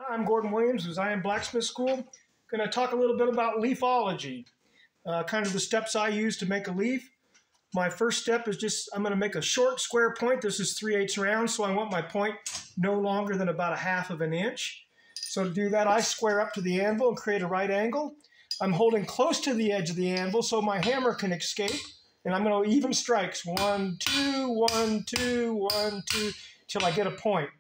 I'm Gordon Williams with Zion Blacksmith School. Going to talk a little bit about leafology, kind of the steps I use to make a leaf. My first step is I'm going to make a short square point. This is 3/8 round, so I want my point no longer than about 1/2 inch. So to do that, I square up to the anvil and create a right angle. I'm holding close to the edge of the anvil so my hammer can escape. And I'm going to even strikes, 1, 2, 1, 2, 1, 2, till I get a point.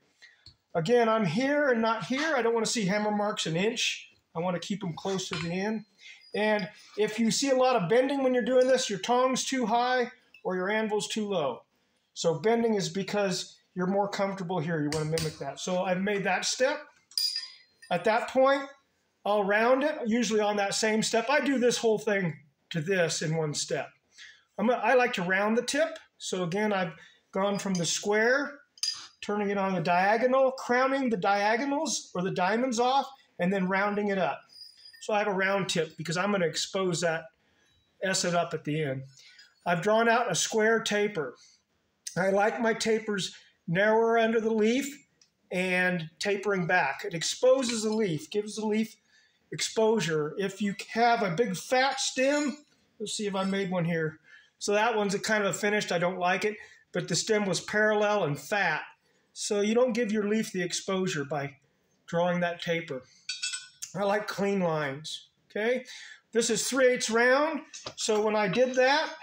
Again, I'm here and not here. I don't want to see hammer marks an inch. I want to keep them close to the end. And if you see a lot of bending when you're doing this, your tong's too high or your anvil's too low. So bending is because you're more comfortable here. You want to mimic that. So I've made that step. At that point, I'll round it, usually on that same step. I do this whole thing to this in one step. I like to round the tip. So again, I've gone from the square, turning it on the diagonal, crowning the diagonals or the diamonds off, and then rounding it up. So I have a round tip because I'm going to expose that, it up at the end. I've drawn out a square taper. I like my tapers narrower under the leaf and tapering back. It exposes the leaf, gives the leaf exposure. If you have a big fat stem, let's see if I made one here. So that one's a kind of a finished, I don't like it, but the stem was parallel and fat. So you don't give your leaf the exposure by drawing that taper. I like clean lines, okay? This is 3/8 round, so when I did that,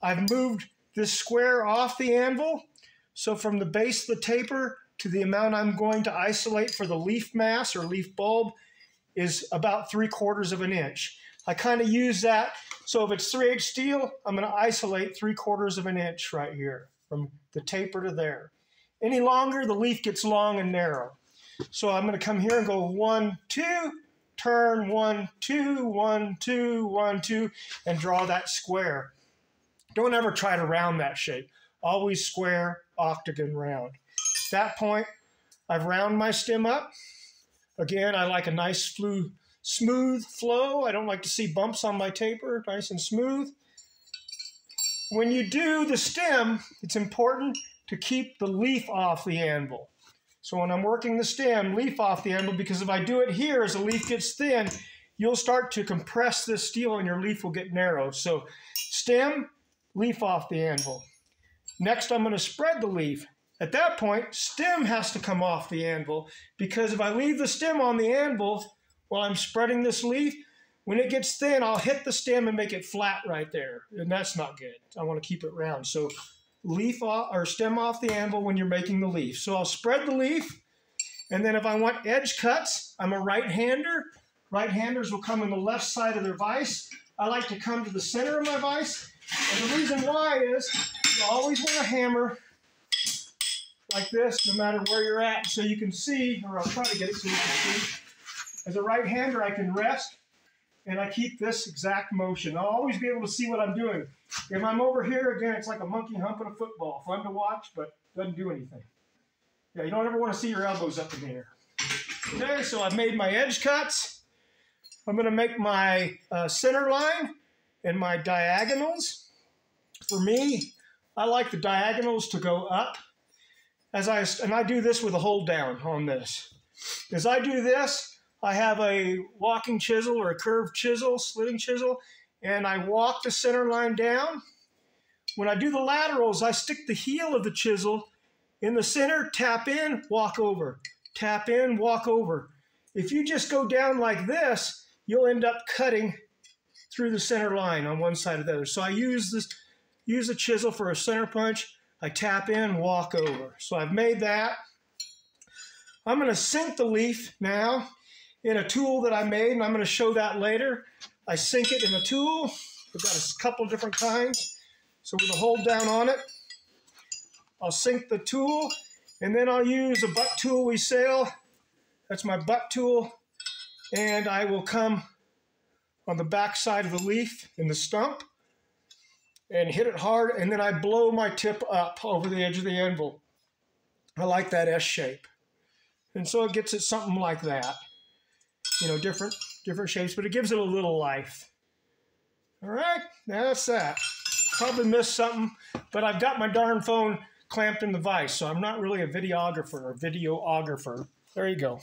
I've moved this square off the anvil. So from the base of the taper to the amount I'm going to isolate for the leaf mass or leaf bulb is about 3/4 inch. I kind of use that, so if it's 3/8 steel, I'm going to isolate 3/4 inch right here from the taper to there. Any longer, the leaf gets long and narrow. So I'm going to come here and go 1, 2, turn 1, 2, 1, 2, 1, 2, and draw that square. Don't ever try to round that shape. Always square, octagon, round. At that point, I've rounded my stem up. Again, I like a nice smooth flow. I don't like to see bumps on my taper, nice and smooth. When you do the stem, it's important to keep the leaf off the anvil. So when I'm working the stem, leaf off the anvil, because if I do it here, as the leaf gets thin, you'll start to compress this steel and your leaf will get narrow. So stem, leaf off the anvil. Next, I'm going to spread the leaf. At that point, stem has to come off the anvil, because if I leave the stem on the anvil while I'm spreading this leaf, when it gets thin, I'll hit the stem and make it flat right there, and that's not good. I want to keep it round. So leaf off, or stem off the anvil when you're making the leaf. So I'll spread the leaf, and then if I want edge cuts, I'm a right-hander. Right-handers will come on the left side of their vise. I like to come to the center of my vise, and the reason why is you always want to hammer like this, no matter where you're at, so you can see, or I'll try to get it so you can see. As a right-hander, I can rest, and I keep this exact motion. I'll always be able to see what I'm doing. If I'm over here, again, it's like a monkey humping a football. Fun to watch, but doesn't do anything. Yeah, you don't ever want to see your elbows up in the air. Okay, so I've made my edge cuts. I'm going to make my center line and my diagonals. For me, I like the diagonals to go up. And I do this with a hold down on this. As I do this, I have a walking chisel or a curved chisel, slitting chisel, and I walk the center line down. When I do the laterals, I stick the heel of the chisel in the center, tap in, walk over. Tap in, walk over. If you just go down like this, you'll end up cutting through the center line on one side or the other. So I use a chisel for a center punch. I tap in, walk over. So I've made that. I'm going to sink the leaf now in a tool that I made, and I'm going to show that later. I sink it in a tool. I've got a couple different kinds. So with a hold down on it, I'll sink the tool, and then I'll use a butt tool we sell. That's my butt tool. And I will come on the back side of the leaf in the stump and hit it hard, and then I blow my tip up over the edge of the anvil. I like that S shape. And so it gets it something like that. You know, different shapes, but it gives it a little life. All right, that's that. Probably missed something, but I've got my darn phone clamped in the vise, so I'm not really a videographer or videographer. There you go.